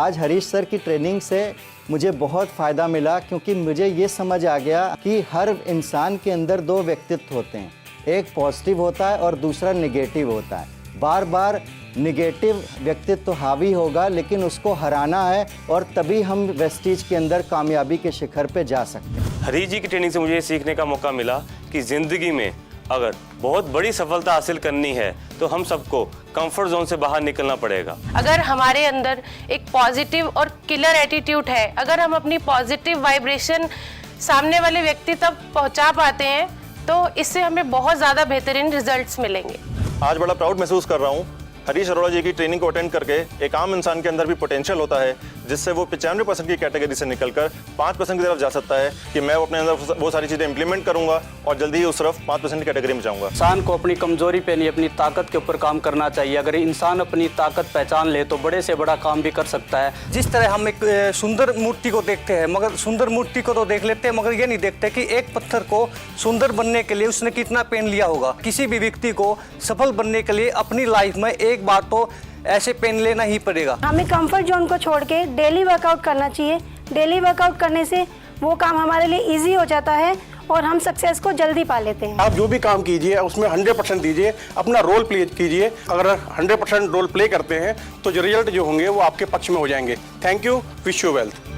आज हरीश सर की ट्रेनिंग से मुझे बहुत फ़ायदा मिला, क्योंकि मुझे ये समझ आ गया कि हर इंसान के अंदर दो व्यक्तित्व होते हैं, एक पॉजिटिव होता है और दूसरा नेगेटिव होता है। बार बार नेगेटिव व्यक्तित्व हावी होगा, लेकिन उसको हराना है और तभी हम वेस्टीज के अंदर कामयाबी के शिखर पे जा सकते हैं। हरीश जी की ट्रेनिंग से मुझे ये सीखने का मौका मिला कि ज़िंदगी में अगर बहुत बड़ी सफलता हासिल करनी है तो हम सबको कंफर्ट जोन से बाहर निकलना पड़ेगा। अगर हमारे अंदर एक पॉजिटिव और किलर एटीट्यूड है, अगर हम अपनी पॉजिटिव वाइब्रेशन सामने वाले व्यक्ति तक पहुंचा पाते हैं तो इससे हमें बहुत ज़्यादा बेहतरीन रिजल्ट्स मिलेंगे। आज बड़ा प्राउड महसूस कर रहा हूँ हरीश अरोड़ा जी की ट्रेनिंग को अटेंड करके। एक आम इंसान के अंदर भी पोटेंशियल होता है जिससे वो 95% की कैटेगरी से निकलकर 5% की तरफ जा सकता है कि मैं अपने अंदर वो सारी चीज़ें इंप्लीमेंट करूंगा और जल्दी ही उस तरफ 5% की कैटेगरी में जाऊंगा। इंसान को अपनी कमजोरी पे नहीं, अपनी ताकत के ऊपर काम करना चाहिए। अगर इंसान अपनी ताकत पहचान ले तो बड़े से बड़ा काम भी कर सकता है। जिस तरह हम एक सुंदर मूर्ति को देखते हैं, मगर सुंदर मूर्ति को तो देख लेते हैं, मगर ये नहीं देखते कि एक पत्थर को सुंदर बनने के लिए उसने कितना पेन लिया होगा। किसी भी व्यक्ति को सफल बनने के लिए अपनी लाइफ में एक बार तो ऐसे पेन लेना ही पड़ेगा। हमें कंफर्ट जोन को छोड़ के डेली वर्कआउट करना चाहिए। डेली वर्कआउट करने से वो काम हमारे लिए इजी हो जाता है और हम सक्सेस को जल्दी पा लेते हैं। आप जो भी काम कीजिए उसमें 100% दीजिए, अपना रोल प्ले कीजिए। अगर 100% रोल प्ले करते हैं तो जो रिजल्ट जो होंगे वो आपके पक्ष में हो जाएंगे। Thank you, wish you wealth.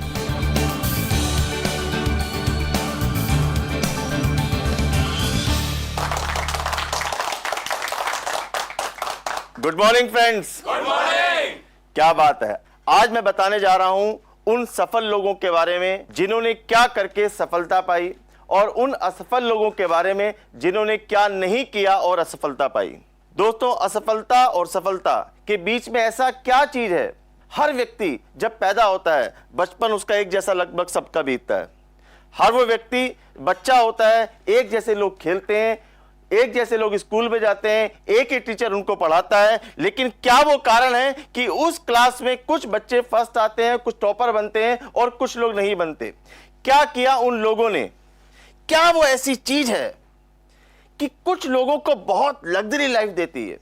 Good morning friends. Good morning. क्या बात है, आज मैं बताने जा रहा हूं उन सफल लोगों के बारे में जिन्होंने क्या करके सफलता पाई और उन असफल लोगों के बारे में जिन्होंने क्या नहीं किया और असफलता पाई। दोस्तों, असफलता और सफलता के बीच में ऐसा क्या चीज है? हर व्यक्ति जब पैदा होता है बचपन उसका एक जैसा लगभग सबका बीतता है। हर वो व्यक्ति बच्चा होता है, एक जैसे लोग खेलते हैं, एक जैसे लोग स्कूल में जाते हैं, एक ही टीचर उनको पढ़ाता है। लेकिन क्या वो कारण है कि उस क्लास में कुछ बच्चे फर्स्ट आते हैं, कुछ टॉपर बनते हैं और कुछ लोग नहीं बनते? क्या किया उन लोगों ने? क्या वो ऐसी चीज है कि कुछ लोगों को बहुत लग्जरी लाइफ देती है?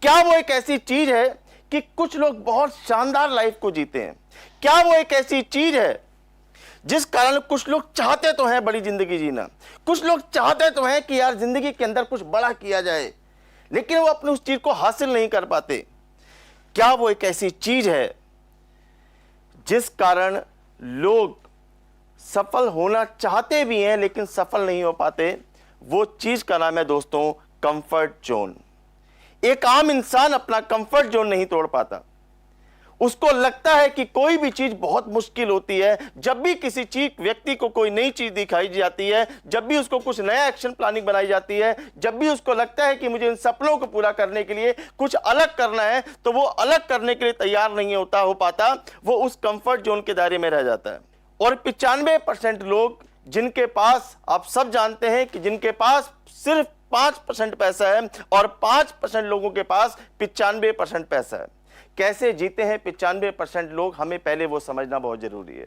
क्या वो एक ऐसी चीज है कि कुछ लोग बहुत शानदार लाइफ को जीते हैं? क्या वो एक ऐसी चीज है जिस कारण कुछ लोग चाहते तो हैं बड़ी जिंदगी जीना, कुछ लोग चाहते तो हैं कि यार जिंदगी के अंदर कुछ बड़ा किया जाए, लेकिन वो अपने उस चीज को हासिल नहीं कर पाते? क्या वो एक ऐसी चीज है जिस कारण लोग सफल होना चाहते भी हैं लेकिन सफल नहीं हो पाते? वो चीज का नाम है दोस्तों कंफर्ट जोन। एक आम इंसान अपना कंफर्ट जोन नहीं तोड़ पाता। उसको लगता है कि कोई भी चीज बहुत मुश्किल होती है। जब भी किसी चीज व्यक्ति को कोई नई चीज दिखाई जाती है, जब भी उसको कुछ नया एक्शन प्लानिंग बनाई जाती है, जब भी उसको लगता है कि मुझे इन सपनों को पूरा करने के लिए कुछ अलग करना है, तो वो अलग करने के लिए तैयार नहीं हो पाता। वो उस कंफर्ट जोन के दायरे में रह जाता है। और 95% लोग जिनके पास, आप सब जानते हैं कि जिनके पास सिर्फ 5% पैसा है और 5% लोगों के पास 95% पैसा है। कैसे जीते हैं 95% लोग? हमें पहले वो समझना बहुत जरूरी है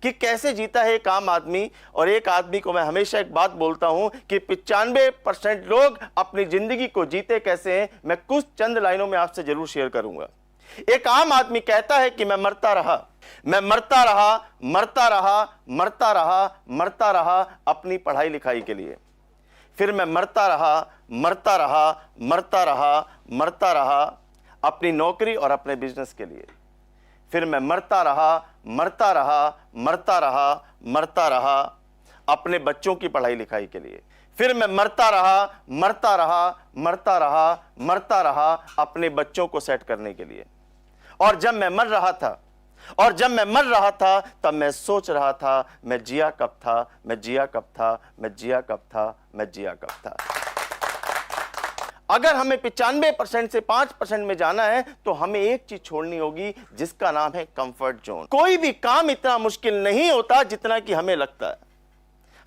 कि कैसे जीता है एक आम आदमी। और एक आदमी को मैं हमेशा एक बात बोलता हूं कि 95% लोग अपनी जिंदगी को जीते कैसे हैं, मैं कुछ चंद लाइनों में आपसे जरूर शेयर करूंगा। एक आम आदमी कहता है कि मैं मरता रहा, मैं मरता रहा, मरता रहा, मरता रहा, मरता रहा अपनी पढ़ाई लिखाई के लिए। फिर मैं मरता रहा, मरता रहा, मरता रहा, मरता रहा अपनी नौकरी और अपने बिजनेस के लिए। फिर मैं मरता रहा, मरता रहा, मरता रहा, मरता रहा अपने बच्चों की पढ़ाई लिखाई के लिए। फिर मैं मरता रहा, मरता रहा, मरता रहा, मरता रहा अपने बच्चों को सेट करने के लिए। और जब मैं मर रहा था, और जब मैं मर रहा था, तब मैं सोच रहा था मैं जिया कब था, मैं जिया कब था, मैं जिया कब था, मैं जिया कब था। अगर हमें 95% से 5% में जाना है तो हमें एक चीज छोड़नी होगी जिसका नाम है कंफर्ट जोन। कोई भी काम इतना मुश्किल नहीं होता जितना कि हमें लगता है।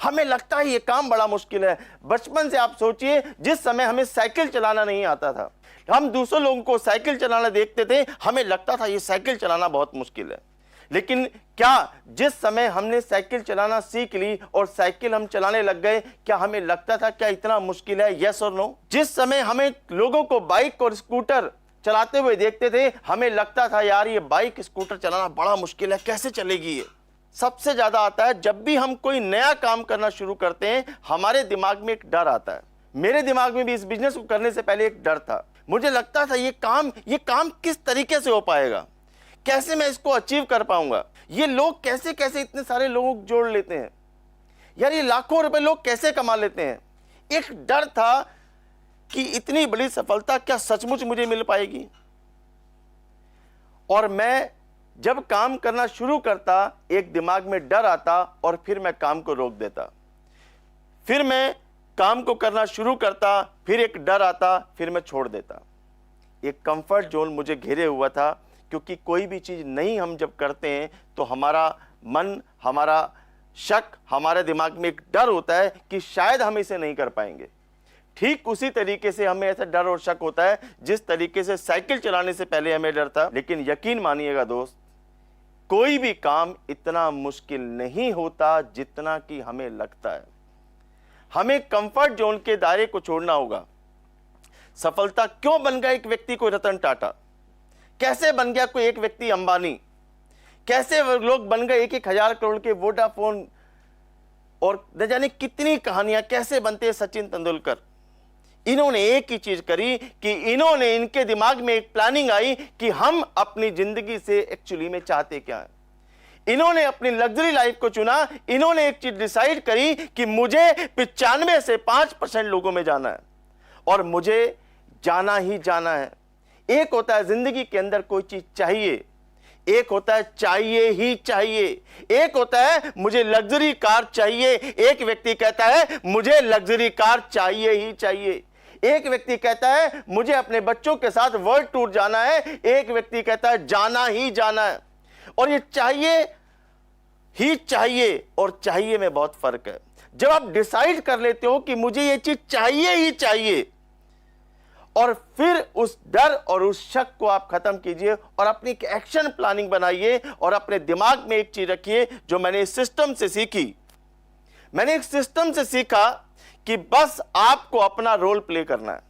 हमें लगता है ये काम बड़ा मुश्किल है। बचपन से आप सोचिए, जिस समय हमें साइकिल चलाना नहीं आता था, हम दूसरे लोगों को साइकिल चलाना देखते थे, हमें लगता था ये साइकिल चलाना बहुत मुश्किल है। लेकिन क्या जिस समय हमने साइकिल चलाना सीख ली और साइकिल हम चलाने लग गए, क्या हमें लगता था क्या इतना मुश्किल है? यस और नो। जिस समय हमें लोगों को बाइक और स्कूटर चलाते हुए देखते थे, हमें लगता था यार ये बाइक स्कूटर चलाना बड़ा मुश्किल है, कैसे चलेगी ये। सबसे ज्यादा आता है जब भी हम कोई नया काम करना शुरू करते हैं, हमारे दिमाग में एक डर आता है। मेरे दिमाग में भी इस बिजनेस को करने से पहले एक डर था। मुझे लगता था ये काम किस तरीके से हो पाएगा, कैसे मैं इसको अचीव कर पाऊंगा, ये लोग कैसे कैसे इतने सारे लोगों को जोड़ लेते हैं, यार ये लाखों रुपए लोग कैसे कमा लेते हैं। एक डर था कि इतनी बड़ी सफलता क्या सचमुच मुझे मिल पाएगी। और मैं जब काम करना शुरू करता, एक दिमाग में डर आता और फिर मैं काम को रोक देता। फिर मैं काम को करना शुरू करता, फिर एक डर आता, फिर मैं छोड़ देता। एक कंफर्ट जोन मुझे घेरे हुआ था, क्योंकि कोई भी चीज नहीं हम जब करते हैं तो हमारा मन, हमारा शक, हमारे दिमाग में एक डर होता है कि शायद हम इसे नहीं कर पाएंगे। ठीक उसी तरीके से हमें ऐसा डर और शक होता है जिस तरीके से साइकिल चलाने से पहले हमें डर था। लेकिन यकीन मानिएगा दोस्त, कोई भी काम इतना मुश्किल नहीं होता जितना कि हमें लगता है। हमें कंफर्ट जोन के दायरे को छोड़ना होगा। सफलता क्यों बन गया एक व्यक्ति कोई रतन टाटा, कैसे बन गया कोई एक व्यक्ति अंबानी, कैसे लोग बन गए 1,000 करोड़ के वोडाफोन, और न जाने कितनी कहानियां कैसे बनते हैं सचिन तेंदुलकर। इन्होंने एक ही चीज करी कि इन्होंने, इनके दिमाग में एक प्लानिंग आई कि हम अपनी जिंदगी से एक्चुअली में चाहते क्या है। इन्होंने अपनी लग्जरी लाइफ को चुना। इन्होंने एक चीज डिसाइड करी कि मुझे 95 से 5% लोगों में जाना है और मुझे जाना ही जाना है। एक होता है जिंदगी के अंदर कोई चीज चाहिए, एक होता है चाहिए ही चाहिए, एक होता है मुझे लग्जरी कार चाहिए। एक व्यक्ति कहता है मुझे लग्जरी कार चाहिए ही चाहिए। एक व्यक्ति कहता है मुझे अपने बच्चों के साथ वर्ल्ड टूर जाना है। एक व्यक्ति कहता है जाना ही जाना है। और ये चाहिए ही चाहिए और चाहिए में बहुत फर्क है। जब आप डिसाइड कर लेते हो कि मुझे ये चीज चाहिए ही चाहिए, और फिर उस डर और उस शक को आप खत्म कीजिए और अपनी एक एक्शन प्लानिंग बनाइए और अपने दिमाग में एक चीज रखिए जो मैंने इस सिस्टम से सीखी। मैंने एक सिस्टम से सीखा कि बस आपको अपना रोल प्ले करना है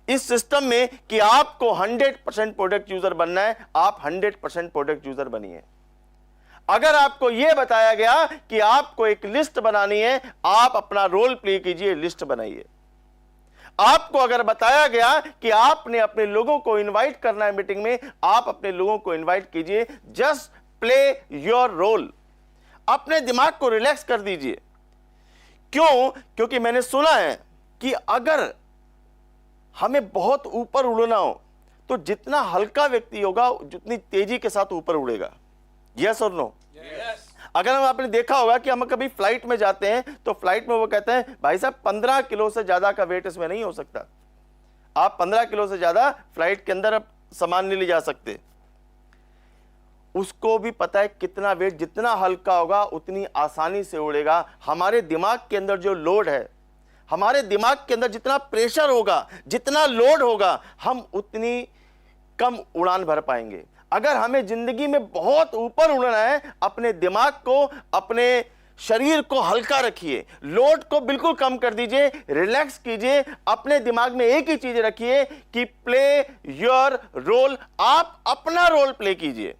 इस सिस्टम में कि आपको 100% प्रोडक्ट यूजर बनना है। आप 100% प्रोडक्ट यूजर बनिए। अगर आपको यह बताया गया कि आपको एक लिस्ट बनानी है, आप अपना रोल प्ले कीजिए, लिस्ट बनाइए। आपको अगर बताया गया कि आपने अपने लोगों को इनवाइट करना है मीटिंग में, आप अपने लोगों को इनवाइट कीजिए। Just play your role. अपने दिमाग को रिलैक्स कर दीजिए। क्यों? क्योंकि मैंने सुना है कि अगर हमें बहुत ऊपर उड़ना हो तो जितना हल्का व्यक्ति होगा जितनी तेजी के साथ ऊपर उड़ेगा। यस और नो? अगर हम आपने देखा होगा कि हम कभी फ्लाइट में जाते हैं तो फ्लाइट में वो कहते हैं भाई साहब 15 किलो से ज्यादा का वेट इसमें नहीं हो सकता। आप 15 किलो से ज्यादा फ्लाइट के अंदर सामान नहीं ले जा सकते। उसको भी पता है कितना वेट जितना हल्का होगा उतनी आसानी से उड़ेगा। हमारे दिमाग के अंदर जो लोड है, हमारे दिमाग के अंदर जितना प्रेशर होगा, जितना लोड होगा, हम उतनी कम उड़ान भर पाएंगे। अगर हमें जिंदगी में बहुत ऊपर उड़ना है, अपने दिमाग को, अपने शरीर को हल्का रखिए, लोड को बिल्कुल कम कर दीजिए, रिलैक्स कीजिए। अपने दिमाग में एक ही चीज रखिए कि प्ले योर रोल। आप अपना रोल प्ले कीजिए।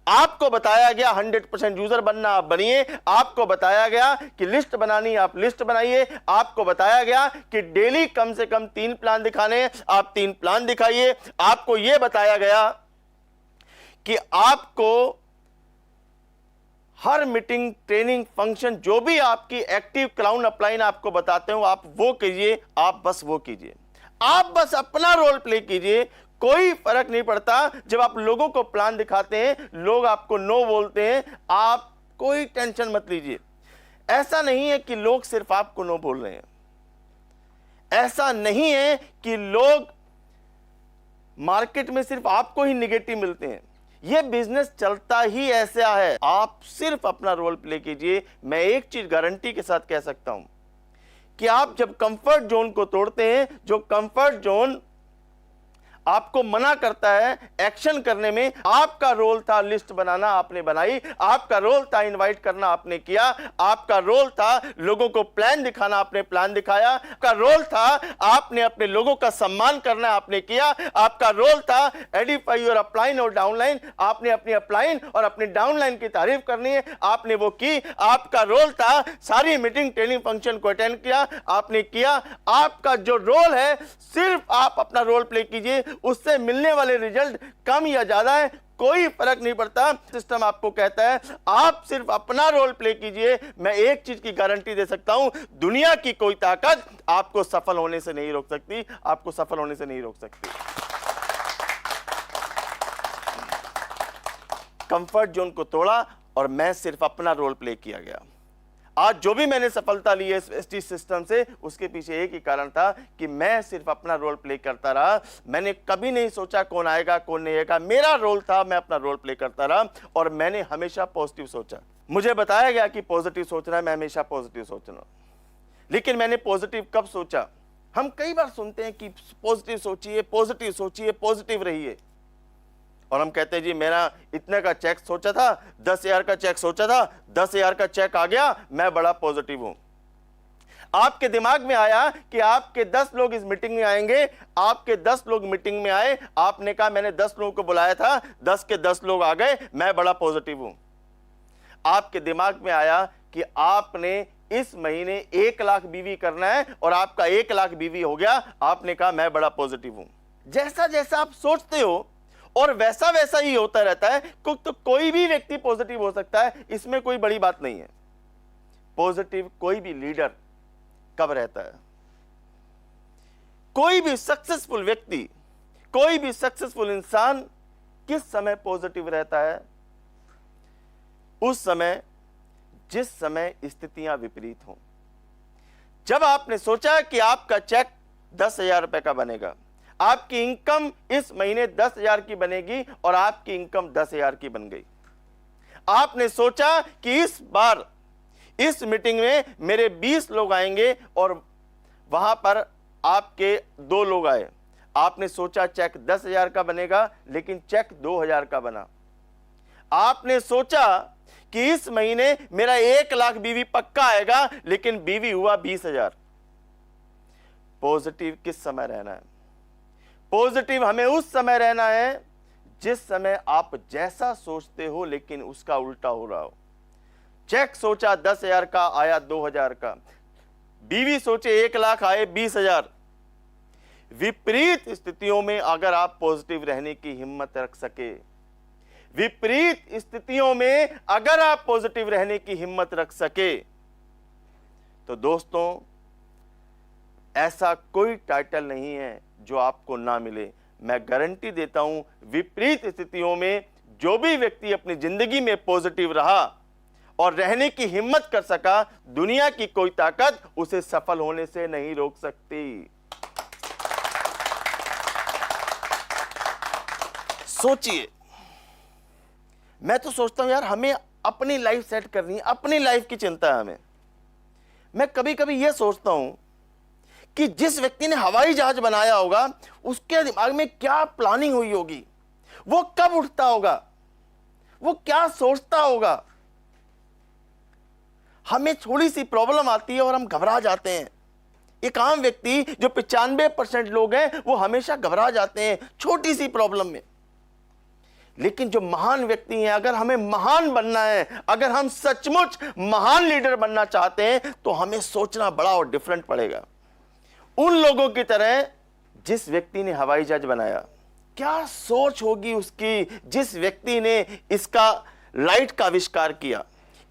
आपको बताया गया 100% यूजर बनना, आप बनिए। आपको बताया गया कि लिस्ट बनानी, आप लिस्ट बनाइए। आपको बताया गया कि डेली कम से कम 3 प्लान दिखाने, आप 3 प्लान दिखाइए। आपको यह बताया गया कि आपको हर मीटिंग, ट्रेनिंग, फंक्शन, जो भी आपकी एक्टिव क्लाउन अपलाइन आपको बताते हो, आप वो कीजिए। आप बस वो कीजिए। आप बस अपना रोल प्ले कीजिए। कोई फर्क नहीं पड़ता जब आप लोगों को प्लान दिखाते हैं, लोग आपको नो बोलते हैं, आप कोई टेंशन मत लीजिए। ऐसा नहीं है कि लोग सिर्फ आपको नो बोल रहे हैं। ऐसा नहीं है कि लोग मार्केट में सिर्फ आपको ही निगेटिव मिलते हैं। यह बिजनेस चलता ही ऐसा है। आप सिर्फ अपना रोल प्ले कीजिए। मैं एक चीज गारंटी के साथ कह सकता हूं कि आप जब कंफर्ट जोन को तोड़ते हैं, जो कंफर्ट जोन आपको मना करता है एक्शन करने में। आपका रोल था लिस्ट बनाना, आपने बनाई। आपका रोल था इनवाइट करना, आपने किया। आपका रोल था लोगों को प्लान दिखाना, आपने प्लान दिखाया। आपका रोल था आपने अपने लोगों का सम्मान करना, आपने किया। आपका रोल था एडिफाई योर अपलाइन और डाउनलाइन, आपने अपनी अपलाइन और अपनी डाउनलाइन की तारीफ करनी है, आपने वो की। आपका रोल था सारी मीटिंग ट्रेनिंग फंक्शन को अटेंड किया, आपने किया। आपका जो रोल है सिर्फ आप अपना रोल प्ले कीजिए, उससे मिलने वाले रिजल्ट कम या ज्यादा है कोई फर्क नहीं पड़ता। सिस्टम आपको कहता है आप सिर्फ अपना रोल प्ले कीजिए। मैं एक चीज की गारंटी दे सकता हूं, दुनिया की कोई ताकत आपको सफल होने से नहीं रोक सकती, आपको सफल होने से नहीं रोक सकती। कंफर्ट जोन को तोड़ा और मैं सिर्फ अपना रोल प्ले किया गया। आज जो भी मैंने सफलता ली है एसटी सिस्टम से, उसके पीछे एक ही कारण था कि मैं सिर्फ अपना रोल प्ले करता रहा। मैंने कभी नहीं सोचा कौन आएगा कौन नहीं आएगा, मेरा रोल था, मैं अपना रोल प्ले करता रहा और मैंने हमेशा पॉजिटिव सोचा। मुझे बताया गया कि पॉजिटिव सोचना है, मैं हमेशा पॉजिटिव सोचना। लेकिन मैंने पॉजिटिव कब सोचा? हम कई बार सुनते हैं कि पॉजिटिव सोचिए, पॉजिटिव सोचिए, पॉजिटिव रहिए, और हम कहते हैं जी मेरा इतने का चेक सोचा था, 10,000 का चेक सोचा था, 10,000 का चेक आ गया, मैं बड़ा पॉजिटिव हूं। आपके दिमाग में आया कि आपके 10 लोग इस मीटिंग में आएंगे, आपके 10 लोग मीटिंग में आए, आपने कहा मैंने 10 लोगों को बुलाया था, 10 के 10 लोग आ गए, मैं बड़ा पॉजिटिव हूं। आपके दिमाग में आया कि आपने इस महीने 1 लाख बीवी करना है और आपका 1 लाख बीवी हो गया, आपने कहा मैं बड़ा पॉजिटिव हूं। जैसा जैसा आप सोचते हो और वैसा वैसा ही होता रहता है। तो कोई भी व्यक्ति पॉजिटिव हो सकता है, इसमें कोई बड़ी बात नहीं है। पॉजिटिव कोई भी लीडर कब रहता है? कोई भी सक्सेसफुल व्यक्ति, कोई भी सक्सेसफुल इंसान किस समय पॉजिटिव रहता है? उस समय जिस समय स्थितियां विपरीत हों। जब आपने सोचा कि आपका चेक 10,000 रुपए का बनेगा, आपकी इनकम इस महीने 10,000 की बनेगी और आपकी इनकम 10,000 की बन गई। आपने सोचा कि इस बार इस मीटिंग में मेरे 20 लोग आएंगे और वहां पर आपके 2 लोग आए। आपने सोचा चेक 10,000 का बनेगा, लेकिन चेक 2,000 का बना। आपने सोचा कि इस महीने मेरा 1 लाख बीवी पक्का आएगा, लेकिन बीवी हुआ 20,000। पॉजिटिव किस समय रहना है? पॉजिटिव हमें उस समय रहना है जिस समय आप जैसा सोचते हो लेकिन उसका उल्टा हो रहा हो। चेक सोचा 10,000 का, आया 2,000 का। बीवी सोचे 1 लाख, आए 20,000। विपरीत स्थितियों में अगर आप पॉजिटिव रहने की हिम्मत रख सके, विपरीत स्थितियों में अगर आप पॉजिटिव रहने की हिम्मत रख सके, तो दोस्तों ऐसा कोई टाइटल नहीं है जो आपको ना मिले। मैं गारंटी देता हूं, विपरीत स्थितियों में जो भी व्यक्ति अपनी जिंदगी में पॉजिटिव रहा और रहने की हिम्मत कर सका, दुनिया की कोई ताकत उसे सफल होने से नहीं रोक सकती। सोचिए, मैं तो सोचता हूं यार हमें अपनी लाइफ सेट करनी है, अपनी लाइफ की चिंता है हमें। मैं कभी कभी यह सोचता हूं कि जिस व्यक्ति ने हवाई जहाज बनाया होगा उसके दिमाग में क्या प्लानिंग हुई होगी, वो कब उठता होगा, वो क्या सोचता होगा। हमें थोड़ी सी प्रॉब्लम आती है और हम घबरा जाते हैं। एक आम व्यक्ति जो 95% लोग हैं वो हमेशा घबरा जाते हैं छोटी सी प्रॉब्लम में। लेकिन जो महान व्यक्ति हैं, अगर हमें महान बनना है, अगर हम सचमुच महान लीडर बनना चाहते हैं, तो हमें सोचना बड़ा और डिफरेंट पड़ेगा। उन लोगों की तरह जिस व्यक्ति ने हवाई जहाज बनाया, क्या सोच होगी उसकी। जिस व्यक्ति ने इसका लाइट का आविष्कार किया,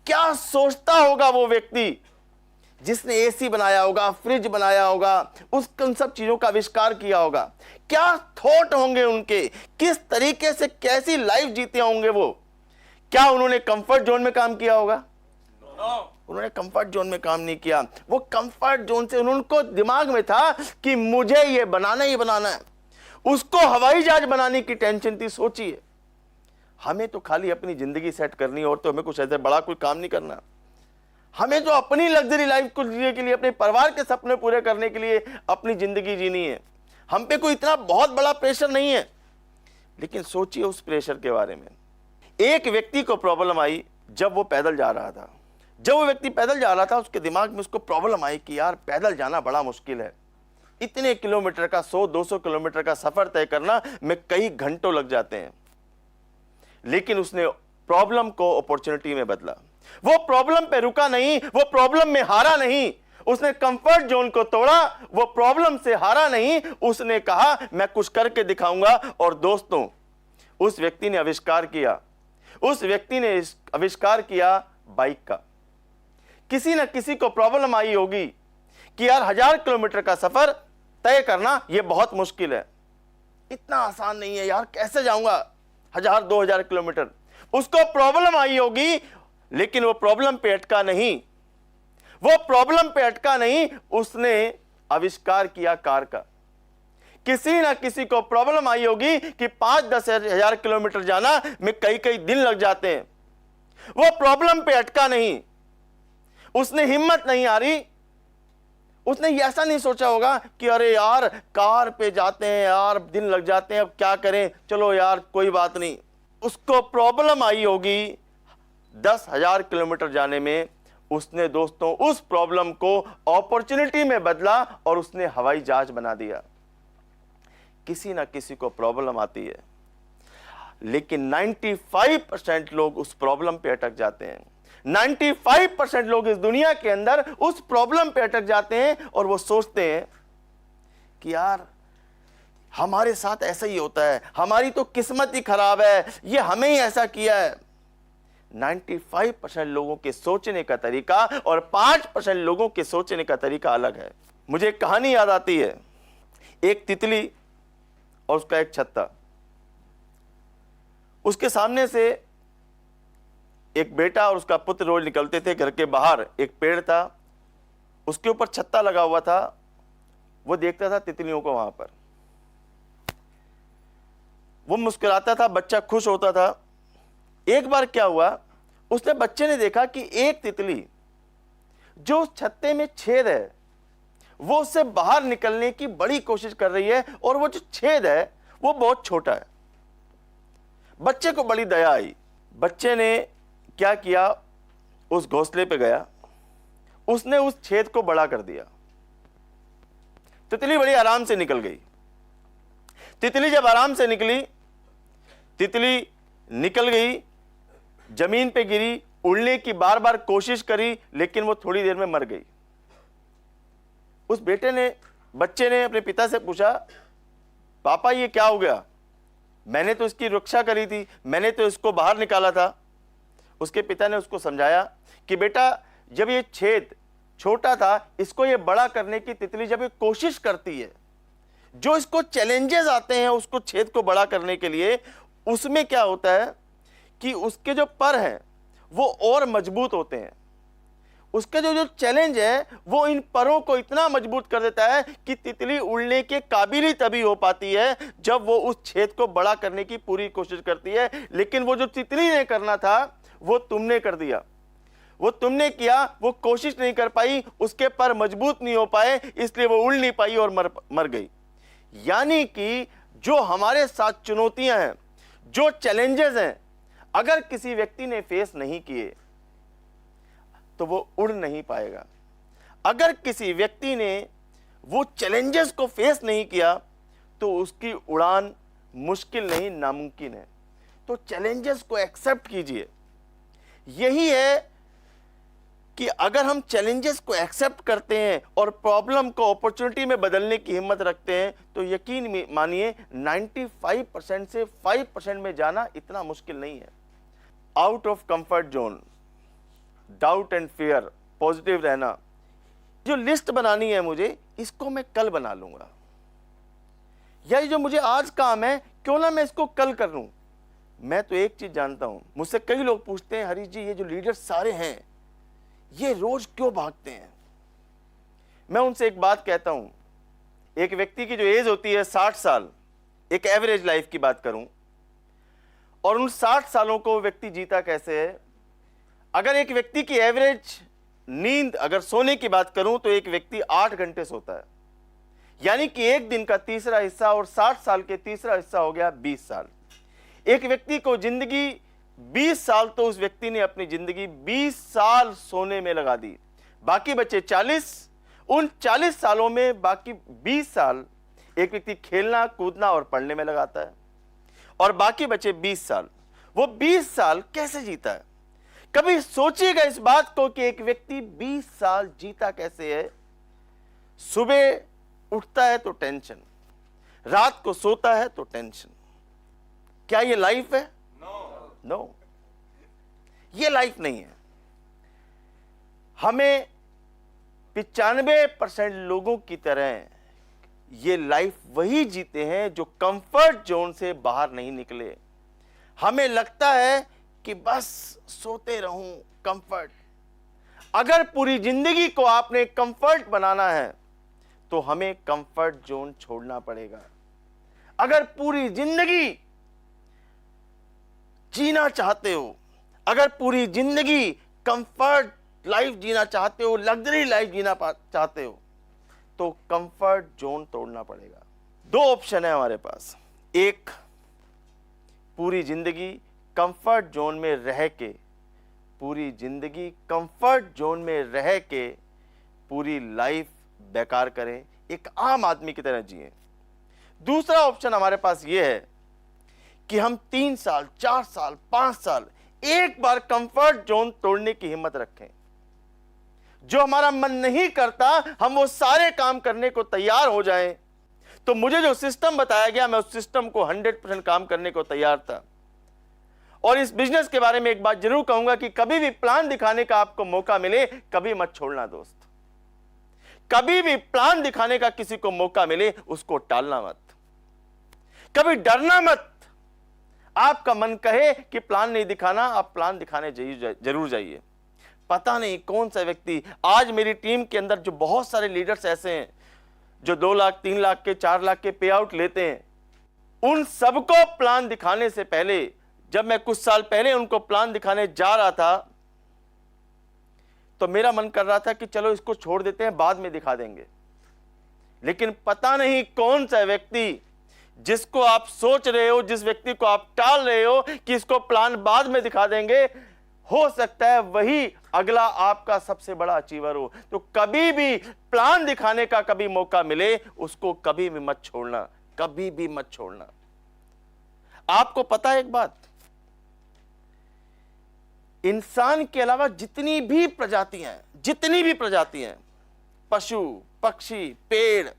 क्या सोचता होगा वो व्यक्ति। जिसने एसी बनाया होगा, फ्रिज बनाया होगा, उन सब चीजों का आविष्कार किया होगा, क्या थॉट होंगे उनके, किस तरीके से कैसी लाइफ जीते होंगे वो। क्या उन्होंने कंफर्ट जोन में काम किया होगा? उन्होंने कंफर्ट जोन में काम नहीं किया। वो कंफर्ट जोन से उनको दिमाग में था कि मुझे ये बनाना ही बनाना है। उसको हवाई जहाज बनाने की टेंशन थी। सोचिए, हमें तो खाली अपनी जिंदगी सेट करनी है और तो हमें कुछ ऐसे बड़ा कोई काम नहीं करना। हमें जो अपनी लग्जरी लाइफ को जीने के लिए, अपने परिवार के सपने पूरे करने के लिए अपनी जिंदगी जीनी है। हम पे कोई इतना बहुत बड़ा प्रेशर नहीं है, लेकिन सोचिए उस प्रेशर के बारे में। एक व्यक्ति को प्रॉब्लम आई जब वो पैदल जा रहा था। जब वो व्यक्ति पैदल जा रहा था, उसके दिमाग में उसको प्रॉब्लम आई कि यार पैदल जाना बड़ा मुश्किल है, इतने किलोमीटर का 100-200 किलोमीटर का सफर तय करना में कई घंटों लग जाते हैं। लेकिन उसने प्रॉब्लम को अपॉर्चुनिटी में बदला। वो प्रॉब्लम पे रुका नहीं, वो प्रॉब्लम में हारा नहीं, उसने कंफर्ट जोन को तोड़ा, वो प्रॉब्लम से हारा नहीं, उसने कहा मैं कुछ करके दिखाऊंगा। और दोस्तों, उस व्यक्ति ने आविष्कार किया, उस व्यक्ति ने आविष्कार किया बाइक का। किसी न किसी को प्रॉब्लम आई होगी कि यार 1000 किलोमीटर का सफर तय करना यह बहुत मुश्किल है, इतना आसान नहीं है यार, कैसे जाऊंगा 1000-2000 किलोमीटर। उसको प्रॉब्लम आई होगी, लेकिन वो प्रॉब्लम पे अटका नहीं, वो प्रॉब्लम पे अटका नहीं, उसने आविष्कार किया कार का। किसी ना किसी को प्रॉब्लम आई होगी कि 5-10 हजार किलोमीटर जाना में कई दिन लग जाते हैं, वो प्रॉब्लम पे अटका नहीं, उसने हिम्मत नहीं हारी। उसने ऐसा नहीं सोचा होगा कि अरे यार कार पे जाते हैं यार, दिन लग जाते हैं, अब क्या करें, चलो यार कोई बात नहीं। उसको प्रॉब्लम आई होगी 10,000 किलोमीटर जाने में। उसने दोस्तों उस प्रॉब्लम को अपॉर्चुनिटी में बदला और उसने हवाई जहाज बना दिया। किसी ना किसी को प्रॉब्लम आती है, लेकिन 95% लोग उस प्रॉब्लम पे अटक जाते हैं। 95% लोग इस दुनिया के अंदर उस प्रॉब्लम पे अटक जाते हैं और वो सोचते हैं कि यार हमारे साथ ऐसा ही होता है, हमारी तो किस्मत ही खराब है, ये हमें ही ऐसा किया है। 95% लोगों के सोचने का तरीका और 5% लोगों के सोचने का तरीका अलग है। मुझे एक कहानी याद आती है, एक तितली और उसका एक छत्ता। उसके सामने से एक बेटा और उसका पुत्र रोज निकलते थे। घर के बाहर एक पेड़ था, उसके ऊपर छत्ता लगा हुआ था। वो देखता था तितलियों को वहां पर, वो मुस्कुराता था, बच्चा खुश होता था। एक बार क्या हुआ, उसने बच्चे ने देखा कि एक तितली जो उस छत्ते में छेद है, वो उससे बाहर निकलने की बड़ी कोशिश कर रही है और वो जो छेद है वो बहुत छोटा है। बच्चे को बड़ी दया आई। बच्चे ने क्या किया, उस घोंसले पे गया, उसने उस छेद को बड़ा कर दिया। तितली बड़ी आराम से निकल गई। तितली जब आराम से निकली, तितली निकल गई, जमीन पे गिरी, उड़ने की बार बार कोशिश करी, लेकिन वो थोड़ी देर में मर गई। उस बच्चे ने अपने पिता से पूछा, पापा ये क्या हो गया? मैंने तो इसकी रक्षा करी थी, मैंने तो इसको बाहर निकाला था। उसके पिता ने उसको समझाया कि बेटा, जब ये छेद छोटा था, इसको ये बड़ा करने की तितली जब ये कोशिश करती है, जो इसको चैलेंजेस आते हैं उसको छेद को बड़ा करने के लिए, उसमें क्या होता है कि उसके जो पर हैं वो और मजबूत होते हैं। उसके जो चैलेंज है वो इन परों को इतना मजबूत कर देता है कि तितली उड़ने के काबिल ही तभी हो पाती है जब वो उस छेद को बड़ा करने की पूरी कोशिश करती है। लेकिन वो जो तितली ने करना था वो तुमने कर दिया, वो तुमने किया, वो कोशिश नहीं कर पाई, उसके पर मजबूत नहीं हो पाए, इसलिए वो उड़ नहीं पाई और मर गई। यानी कि जो हमारे साथ चुनौतियां हैं, जो चैलेंजेस हैं, अगर किसी व्यक्ति ने फेस नहीं किए तो वो उड़ नहीं पाएगा। अगर किसी व्यक्ति ने वो चैलेंजेस को फेस नहीं किया तो उसकी उड़ान मुश्किल नहीं, नामुमकिन है। तो चैलेंजेस को एक्सेप्ट कीजिए। यही है कि अगर हम चैलेंजेस को एक्सेप्ट करते हैं और प्रॉब्लम को अपॉर्चुनिटी में बदलने की हिम्मत रखते हैं तो यकीन मानिए 95% से 5% में जाना इतना मुश्किल नहीं है। Out of comfort zone, doubt and fear, positive रहना, जो लिस्ट बनानी है मुझे, इसको मैं कल बना लूंगा, या ये जो मुझे आज काम है क्यों ना मैं इसको कल कर लूं। मैं तो एक चीज जानता हूं, मुझसे कई लोग पूछते हैं, हरीश जी ये जो लीडर सारे हैं ये रोज क्यों भागते हैं? मैं उनसे एक बात कहता हूं, एक व्यक्ति की जो एज होती है 60 साल, एक एवरेज लाइफ की बात करूं, और उन 60 सालों को व्यक्ति जीता कैसे है? अगर एक व्यक्ति की एवरेज नींद, अगर सोने की बात करूं तो एक व्यक्ति 8 घंटे सोता है। यानी कि एक दिन का तीसरा हिस्सा और 60 साल के तीसरा हिस्सा हो गया 20 साल। एक व्यक्ति को जिंदगी 20 साल, तो उस व्यक्ति ने अपनी जिंदगी 20 साल सोने में लगा दी, बाकी बचे 40। उन 40 सालों में बाकी 20 साल एक व्यक्ति खेलना, कूदना और पढ़ने में लगाता है, और बाकी बचे 20 साल। वो 20 साल कैसे जीता है? कभी सोचिएगा इस बात को कि एक व्यक्ति 20 साल जीता कैसे है? सुबह उठता है तो टेंशन, रात को सोता है तो टेंशन। क्या ये लाइफ है? नो, ये लाइफ नहीं है। हमें 95% लोगों की तरह ये लाइफ वही जीते हैं जो कंफर्ट जोन से बाहर नहीं निकले। हमें लगता है कि बस सोते रहूं, कंफर्ट। अगर पूरी जिंदगी को आपने कंफर्ट बनाना है तो हमें कंफर्ट जोन छोड़ना पड़ेगा। अगर पूरी जिंदगी जीना चाहते हो, अगर पूरी जिंदगी कंफर्ट लाइफ जीना चाहते हो, लग्जरी लाइफ जीना चाहते हो, तो कंफर्ट जोन तोड़ना पड़ेगा। दो ऑप्शन है हमारे पास। एक, पूरी जिंदगी कंफर्ट जोन में रह के, पूरी जिंदगी कंफर्ट जोन में रह के पूरी लाइफ बेकार करें, एक आम आदमी की तरह जिए। दूसरा ऑप्शन हमारे पास यह है कि हम 3 साल, 4 साल, 5 साल एक बार कंफर्ट जोन तोड़ने की हिम्मत रखें। जो हमारा मन नहीं करता, हम वो सारे काम करने को तैयार हो जाएं। तो मुझे जो सिस्टम बताया गया, मैं उस सिस्टम को 100% काम करने को तैयार था। और इस बिजनेस के बारे में एक बात जरूर कहूंगा कि कभी भी प्लान दिखाने का आपको मौका मिले, कभी मत छोड़ना दोस्त। कभी भी प्लान दिखाने का किसी को मौका मिले, उसको टालना मत। कभी डरना मत। आपका मन कहे कि प्लान नहीं दिखाना, आप प्लान दिखाने जरूर जाइए। पता नहीं कौन सा व्यक्ति, आज मेरी टीम के अंदर जो बहुत सारे लीडर्स ऐसे हैं जो 2 लाख, 3 लाख के, 4 लाख के पे आउट लेते हैं, उन सबको प्लान दिखाने से पहले, जब मैं कुछ साल पहले उनको प्लान दिखाने जा रहा था, तो मेरा मन कर रहा था कि चलो इसको छोड़ देते हैं, बाद में दिखा देंगे। लेकिन पता नहीं कौन सा व्यक्ति, जिसको आप सोच रहे हो, जिस व्यक्ति को आप टाल रहे हो कि इसको प्लान बाद में दिखा देंगे, हो सकता है वही अगला आपका सबसे बड़ा अचीवर हो। तो कभी भी प्लान दिखाने का कभी मौका मिले, उसको कभी भी मत छोड़ना, कभी भी मत छोड़ना। आपको पता है एक बात, इंसान के अलावा जितनी भी प्रजातियां हैं, पशु, पक्षी, पेड़,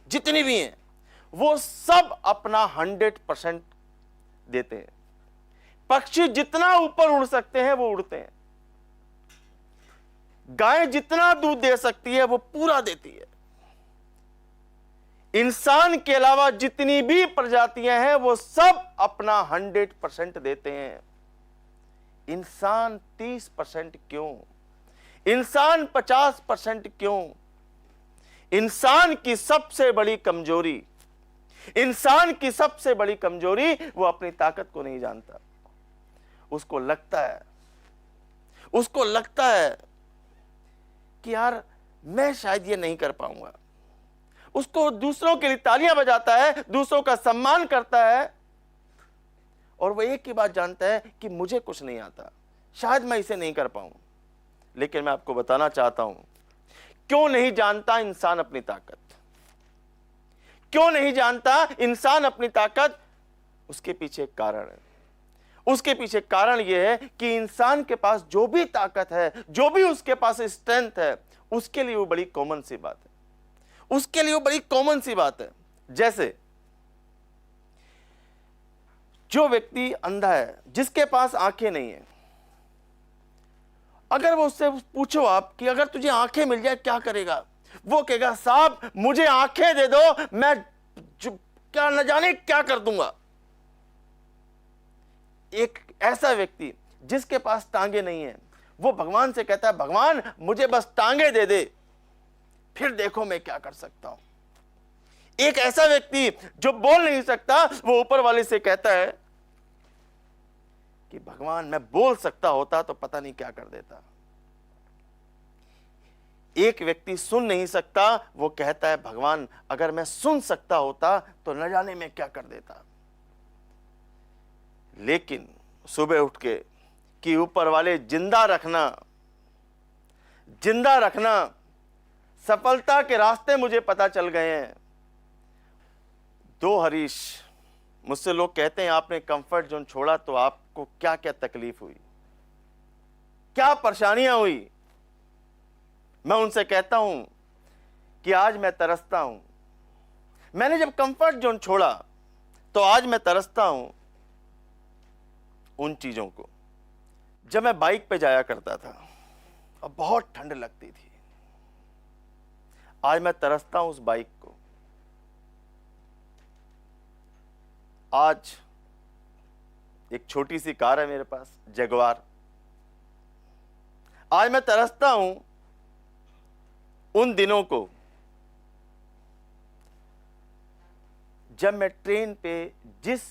जितनी भी हैं, वो सब अपना 100% देते हैं। पक्षी जितना ऊपर उड़ सकते हैं वो उड़ते हैं। गाय जितना दूध दे सकती है वो पूरा देती है। इंसान के अलावा जितनी भी प्रजातियां हैं वो सब अपना 100% देते हैं। इंसान 30% क्यों? इंसान 50% क्यों? इंसान की सबसे बड़ी कमजोरी, वो अपनी ताकत को नहीं जानता। उसको लगता है कि यार मैं शायद ये नहीं कर पाऊंगा। उसको दूसरों के लिए तालियां बजाता है, दूसरों का सम्मान करता है, और वो एक ही बात जानता है कि मुझे कुछ नहीं आता, शायद मैं इसे नहीं कर पाऊं। लेकिन मैं आपको बताना चाहता हूं, क्यों नहीं जानता इंसान अपनी ताकत? क्यों नहीं जानता इंसान अपनी ताकत? उसके पीछे एक कारण है। उसके पीछे कारण यह है कि इंसान के पास जो भी ताकत है, जो भी उसके पास स्ट्रेंथ है, उसके लिए वो बड़ी कॉमन सी बात है। उसके लिए वो बड़ी कॉमन सी बात है। जैसे जो व्यक्ति अंधा है, जिसके पास आंखें नहीं है, अगर वो उससे पूछो आप कि अगर तुझे आंखें मिल जाए क्या करेगा, वो कहेगा साहब मुझे आंखें दे दो, मैं क्या न जाने क्या कर दूंगा। एक ऐसा व्यक्ति जिसके पास टांगे नहीं है, वो भगवान से कहता है भगवान मुझे बस टांगे दे दे, फिर देखो मैं क्या कर सकता हूं। एक ऐसा व्यक्ति जो बोल नहीं सकता, वो ऊपर वाले से कहता है कि भगवान मैं बोल सकता होता तो पता नहीं क्या कर देता। एक व्यक्ति सुन नहीं सकता, वो कहता है भगवान अगर मैं सुन सकता होता तो न जाने मैं क्या कर देता। लेकिन सुबह उठ के कि ऊपर वाले जिंदा रखना, सफलता के रास्ते मुझे पता चल गए हैं। हरीश, मुझसे लोग कहते हैं आपने कंफर्ट जोन छोड़ा तो आपको क्या क्या तकलीफ हुई, क्या परेशानियां हुई। मैं उनसे कहता हूं कि आज मैं तरसता हूं। मैंने जब कंफर्ट जोन छोड़ा तो आज मैं तरसता हूं उन चीजों को। जब मैं बाइक पे जाया करता था और बहुत ठंड लगती थी, आज मैं तरसता हूं उस बाइक को। आज एक छोटी सी कार है मेरे पास, जगुआर। आज मैं तरसता हूं उन दिनों को जब मैं ट्रेन पे, जिस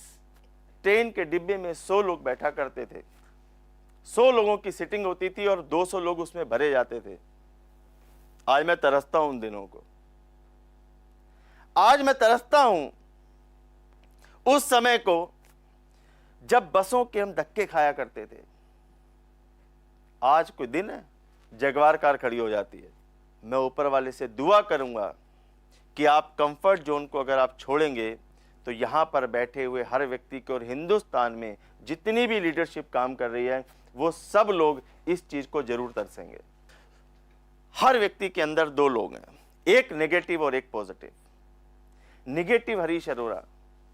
ट्रेन के डिब्बे में 100 लोग बैठा करते थे, 100 लोगों की सीटिंग होती थी और 200 लोग उसमें भरे जाते थे। आज मैं तरसता हूं उन दिनों को। आज मैं तरसता हूं उस समय को जब बसों के हम धक्के खाया करते थे। आज कोई दिन है जगुआर कार खड़ी हो जाती है। मैं ऊपर वाले से दुआ करूंगा कि आप कंफर्ट जोन को अगर आप छोड़ेंगे तो यहां पर बैठे हुए हर व्यक्ति को और हिंदुस्तान में जितनी भी लीडरशिप काम कर रही है वो सब लोग इस चीज को जरूर तरसेंगे। हर व्यक्ति के अंदर 2 लोग हैं, एक नेगेटिव और एक पॉजिटिव। नेगेटिव हरीश अरोड़ा,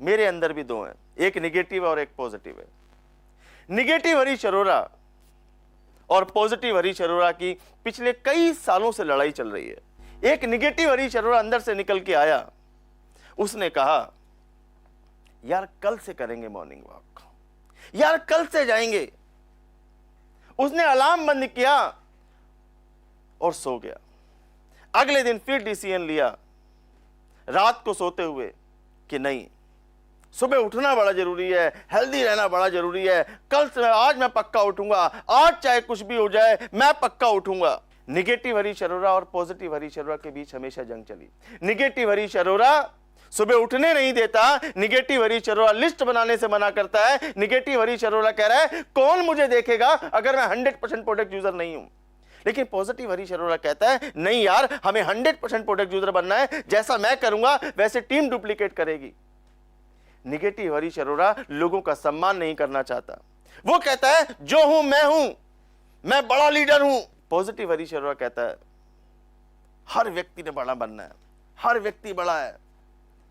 मेरे अंदर भी 2 हैं, एक नेगेटिव और एक पॉजिटिव है। नेगेटिव हरीश अरोड़ा और पॉजिटिव हरीश अरोड़ा की पिछले कई सालों से लड़ाई चल रही है। एक नेगेटिव हरीश अरोड़ा अंदर से निकल के आया, उसने कहा यार कल से करेंगे मॉर्निंग वॉक, यार कल से जाएंगे। उसने अलार्म बंद किया और सो गया। अगले दिन फिर डिसीजन लिया रात को सोते हुए कि नहीं, सुबह उठना बड़ा जरूरी है, हेल्दी रहना बड़ा जरूरी है, कल से आज मैं पक्का उठूंगा, आज चाहे कुछ भी हो जाए मैं पक्का उठूंगा। निगेटिव हरीश अरोड़ा और पॉजिटिव हरीश अरोड़ा के बीच हमेशा जंग चली। निगेटिव हरीश अरोड़ा सुबह उठने नहीं देता, निगेटिव हरीश अरोड़ा लिस्ट बनाने से मना करता है। निगेटिव हरीश अरोड़ा कह रहा है कौन मुझे देखेगा अगर मैं 100% प्रोडक्ट यूजर नहीं हूं। लेकिन पॉजिटिव हरीश अरोड़ा कहता है नहीं यार, हमें 100% प्रोडक्ट यूजर बनना है, जैसा मैं करूंगा वैसे टीम डुप्लीकेट करेगी। निगेटिव हरीश अरोड़ा लोगों का सम्मान नहीं करना चाहता, वो कहता है जो हूं, मैं बड़ा लीडर हूं। पॉजिटिव हरीश अरोड़ा कहता है हर व्यक्ति ने बड़ा बनना है, हर व्यक्ति बड़ा है।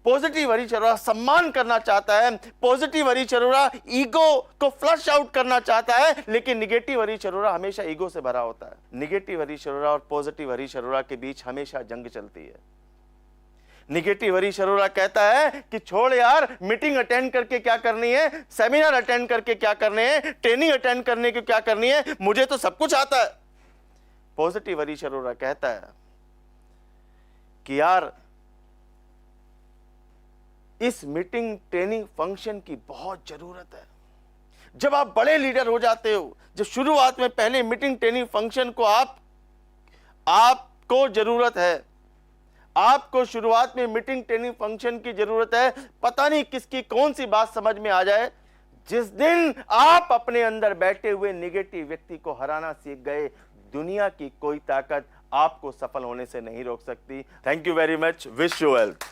पॉजिटिव हरीश अरोड़ा सम्मान करना चाहता है, पॉजिटिव हरीश अरोड़ा ईगो को फ्लश आउट करना चाहता है, लेकिन निगेटिव हरीश अरोड़ा हमेशा ईगो से भरा होता है। निगेटिव हरीश अरोड़ा और पॉजिटिव हरीश अरोड़ा के बीच हमेशा जंग चलती है। निगेटिव हरीश अरोड़ा कहता है कि छोड़ यार, मीटिंग अटेंड करके क्या करनी है, सेमिनार अटेंड करके क्या करने हैं, ट्रेनिंग अटेंड करने की क्या करनी है, मुझे तो सब कुछ आता है। पॉजिटिव हरीश अरोड़ा कहता है कि यार इस मीटिंग ट्रेनिंग फंक्शन की बहुत जरूरत है। जब आप बड़े लीडर हो जाते हो, जब शुरुआत में पहले मीटिंग ट्रेनिंग फंक्शन को आपको जरूरत है, आपको शुरुआत में मीटिंग ट्रेनिंग फंक्शन की जरूरत है। पता नहीं किसकी कौन सी बात समझ में आ जाए, जिस दिन आप अपने अंदर बैठे हुए निगेटिव व्यक्ति को हराना सीख गए, दुनिया की कोई ताकत आपको सफल होने से नहीं रोक सकती। Thank you very much, wish you wealth.